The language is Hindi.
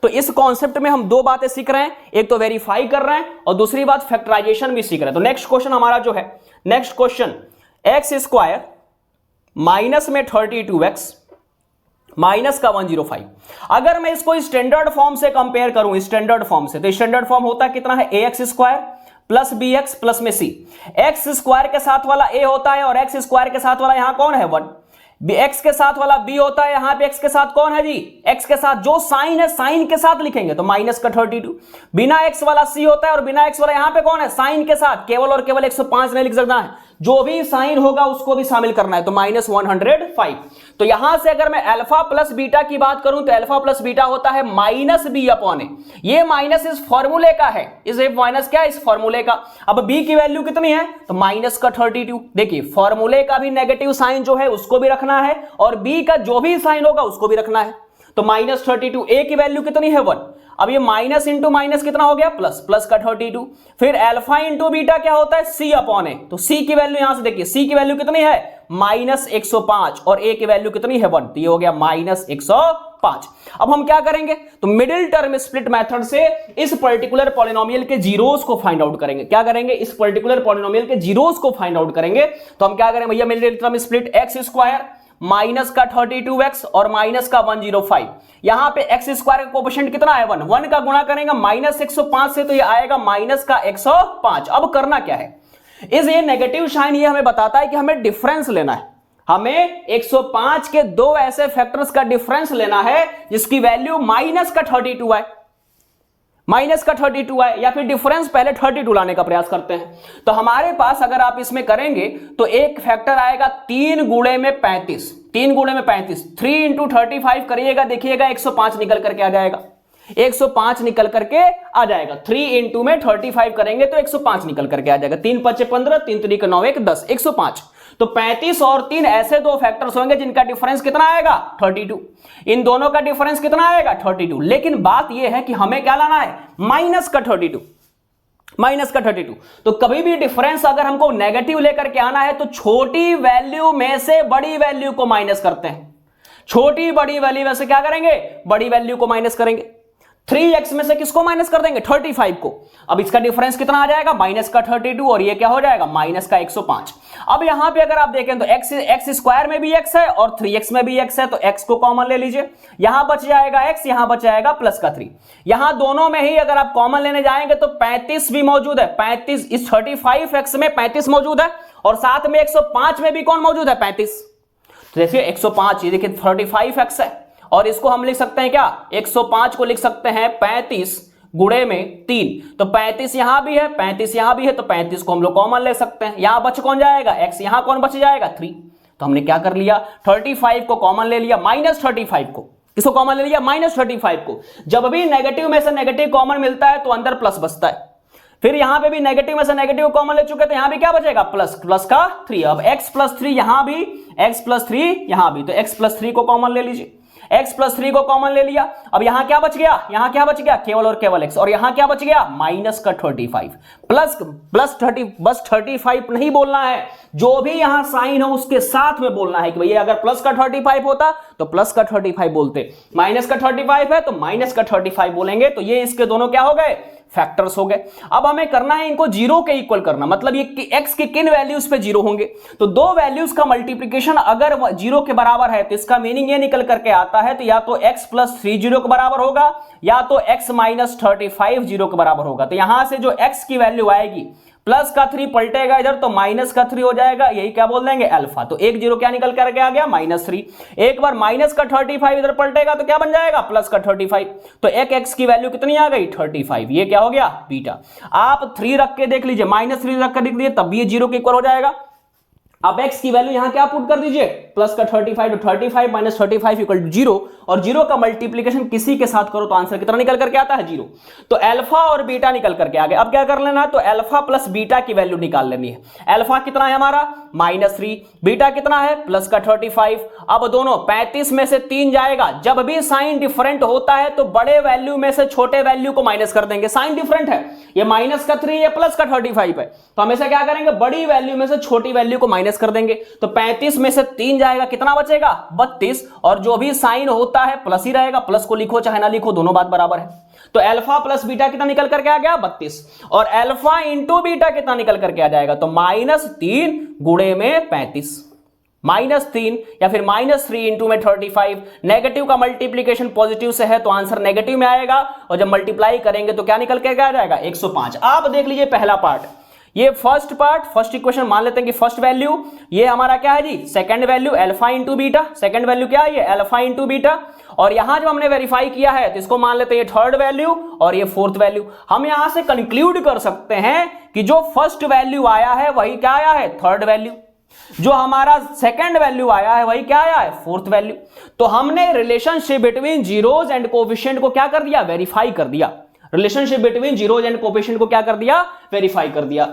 तो इस कॉन्सेप्ट में हम दो बातें सीख रहे हैं, एक तो वेरीफाई कर रहे हैं और दूसरी बात फैक्टराइजेशन भी सीख रहे हैं। तो नेक्स्ट क्वेश्चन हमारा जो है, next question, x square minus में 32x माइनस का 105। अगर मैं इसको स्टैंडर्ड फॉर्म से कंपेयर करूं, स्टैंडर्ड फॉर्म से, तो स्टैंडर्ड फॉर्म होता कितना है, ax square plus bx plus में c। एक्स स्क्वायर के साथ वाला a होता है और एक्स स्क्वायर के साथ वाला यहां कौन है 1, x के साथ वाला b होता है, यहां पे x के साथ कौन है जी, x के साथ जो साइन है साइन के साथ लिखेंगे तो माइनस का 32। बिना x वाला c होता है और बिना x वाला यहां पे कौन है, साइन के साथ, केवल और केवल 105 नहीं लिख सकता है, जो भी साइन होगा उसको भी शामिल करना है, तो माइनस 105। तो यहां से अगर मैं अल्फा प्लस बीटा की बात करूं तो अल्फा प्लस बीटा होता है माइनस बी अपॉन ए। ये माइनस इस फॉर्मूले का है, इस माइनस क्या है, इस फॉर्मूले का। अब बी की वैल्यू कितनी है, तो माइनस का 32। देखिए फॉर्मूले का भी नेगेटिव साइन जो है उसको भी रखना है और बी का जो भी साइन होगा उसको भी रखना है, तो माइनस 32। ए की वैल्यू कितनी है 1। अब ये माइनस इंटू माइनस कितना हो गया, प्लस, प्लस का 32। फिर अल्फा इंटू बीटा क्या होता है, सी अपॉन ए। तो सी की वैल्यू यहां से देखिए, सी की वैल्यू कितनी है, माइनस 105 और ए की वैल्यू कितनी है 1, तो ये हो गया माइनस 105। अब हम क्या करेंगे, तो मिडिल टर्म स्प्लिट मेथड से इस पर्टिकुलर पॉलिनोमियल के जीरोस को फाइंड आउट करेंगे। क्या करेंगे, इस पर्टिकुलर पॉलिनोमियल के जीरोस को फाइंड आउट करेंगे। तो हम क्या करेंगे भैया, middle term split x square minus का 32x और माइनस का 105। यहां पे एक्स स्क्वायर का कोएफिशिएंट कितना है 1, 1 का गुणा करेंगे माइनस 105 से तो ये आएगा माइनस का 105। अब करना क्या है, इस ये नेगेटिव साइन ये हमें बताता है कि हमें डिफरेंस लेना है, हमें 105 के दो ऐसे फैक्टर्स का डिफरेंस लेना है जिसकी वैल्यू माइनस का 32 है, माइनस का 32 है, या फिर डिफरेंस पहले 32 लाने का प्रयास करते हैं। तो हमारे पास अगर आप इसमें करेंगे तो एक फैक्टर आएगा 3 गुणे में 35, 3 गुणे में 35, 3 इंटू 35 करिएगा, देखिएगा 105 निकल करके आ जाएगा, 105 निकल करके आ जाएगा। 3 इंटू में 35 करेंगे तो 105 निकल करके आ जाएगा, 3 5 15, 3 3 9 1 10, 105। तो 35 और 3 ऐसे दो फैक्टर्स होंगे जिनका डिफरेंस कितना आएगा 32। इन दोनों का डिफरेंस कितना आएगा 32। लेकिन बात यह है कि हमें क्या लाना है, माइनस का 32, माइनस का 32। तो कभी भी डिफरेंस अगर हमको नेगेटिव लेकर के आना है तो छोटी वैल्यू में से बड़ी वैल्यू को माइनस करते हैं, छोटी बड़ी वैल्यू में से क्या करेंगे, बड़ी वैल्यू को माइनस करेंगे। 3x में से किसको माइनस कर देंगे, 35 को। अब इसका डिफरेंस कितना आ जाएगा, माइनस का 32 और ये क्या हो जाएगा, माइनस का 105। अब यहां पे अगर आप देखें तो x स्क्वायर में भी x है और 3x में भी x है, तो x को कॉमन ले लीजिए, यहां बच जाएगा x, यहां बच जाएगा प्लस का 3। यहां दोनों में ही अगर आप कॉमन लेने जाएंगे तो 35 भी मौजूद है, 35 इस 35x में 35 मौजूद है और साथ में 105 में भी कौन मौजूद है, 35। तो देखिए 105, ये देखिए 35x है और इसको हम लिख सकते हैं क्या, 105 को लिख सकते हैं 35 गुणे में 3, तो 35 यहां भी है, 35 यहां भी है, तो 35 को हम लोग कॉमन ले सकते हैं। यहां बच कौन जाएगा, x, यहां कौन बच जाएगा 3। तो हमने क्या कर लिया, 35 को कॉमन ले लिया, माइनस 35 को, किसको कॉमन ले लिया, माइनस 35 को। जब भी नेगेटिव में से नेगेटिव कॉमन मिलता है तो अंदर प्लस बचता है। फिर यहां पे भी नेगेटिव में से नेगेटिव कॉमन ले चुके हैं तो यहां भी क्या बचेगा, प्लस, प्लस का 3। अब x प्लस 3 यहां भी, x प्लस 3 यहां भी, तो x प्लस 3 को कॉमन ले लीजिए, x प्लस 3 को कॉमन ले लिया। अब यहां क्या बच गया, यहां क्या बच गया, केवल और केवल x, और यहां क्या बच गया, माइनस का 35, प्लस प्लस 30, बस 35 नहीं बोलना है, जो भी यहां साइन हो उसके साथ में बोलना है कि भैया अगर प्लस का 35 होता तो प्लस का 35 बोलते, माइनस का 35 है तो माइनस का 35 बोलेंगे। तो ये इसके दोनों क्या हो गए, फैक्टर्स हो गए। अब हमें करना है इनको जीरो के इक्वल करना, मतलब ये x के किन वैल्यूज पे जीरो होंगे। तो दो वैल्यूज का मल्टीप्लिकेशन अगर जीरो के बराबर है तो इसका मीनिंग ये निकल करके आता है, तो या तो x प्लस 3 जीरो के बराबर होगा या तो x माइनस 35 जीरो के बराबर होगा। तो यहां से जो x की वैल्यू आएगी, प्लस का 3 पलटेगा इधर तो माइनस का 3 हो जाएगा, यही क्या बोल देंगे, अल्फा। तो एक जीरो क्या निकल करके आ गया, -3। एक बार माइनस का 35 इधर पलटेगा तो क्या बन जाएगा, प्लस का 35। तो एक x की वैल्यू कितनी आ गई, 35। ये क्या हो गया, बीटा। आप 3 रख के देख लीजिए, -3 रख कर देख लीजिए, तब भी ये जीरो के इक्वल हो जाएगा। अब x की वैल्यू यहां क्या पुट कर दीजिए, प्लस का 35, तो 35 माइनस 35 इक्वल टू 0, और 0 का मल्टीप्लिकेशन किसी के साथ करो तो आंसर कितना निकल करके आता है, 0। तो अल्फा और बीटा निकल करके आ गए। अब क्या कर लेना है, तो अल्फा प्लस बीटा की वैल्यू निकाल लेनी है। अल्फा कितना है हमारा, -3, बीटा कितना है, प्लस का 35। अब दोनों 35 में से 3 जाएगा, जब भी साइन डिफरेंट होता है तो बड़े वैल्यू में से छोटे वैल्यू को माइनस कर देंगे। साइन डिफरेंट है, ये माइनस का 3 या प्लस का 35 है, तो हमेशा क्या करेंगे, बड़ी वैल्यू में से छोटी वैल्यू को माइनस माइनस कर देंगे तो 35 में से 3 जाएगा, कितना बचेगा 32, और जो भी साइन होता है प्लस ही रहेगा, प्लस को लिखो चाहे ना लिखो दोनों बात बराबर है। तो अल्फा प्लस बीटा कितना निकल करके आ गया 32, और अल्फा इंटू बीटा कितना निकल करके आ जाएगा, तो -3 गुणे में 35, -3 या फिर -3 इंटू में 35। नेगेटिव का मल्टीप्लीकेशन पॉजिटिव से है तो आंसर नेगेटिव में आएगा, और जब मल्टीप्लाई करेंगे तो क्या निकल के आ जाएगा 105। आप देख लीजिए पहला पार्ट, ये फर्स्ट पार्ट, फर्स्ट इक्वेशन मान लेते हैं कि फर्स्ट वैल्यू ये हमारा क्या है जी, second value alpha into beta, second value क्या है ये अल्फा इंटू बीटा, और यहां जब हमने वेरीफाई किया है तो इसको मान लेते हैं ये थर्ड वैल्यू और ये फोर्थ वैल्यू। हम यहां से कंक्लूड कर सकते हैं कि जो फर्स्ट वैल्यू आया है वही क्या आया है थर्ड वैल्यू, जो हमारा सेकंड वैल्यू आया है वही क्या आया है फोर्थ वैल्यू। तो हमने relationship between zeros and coefficient को क्या कर दिया, वेरीफाई कर दिया। Relationship between zeros and coefficient को क्या कर दिया, वेरीफाई कर दिया।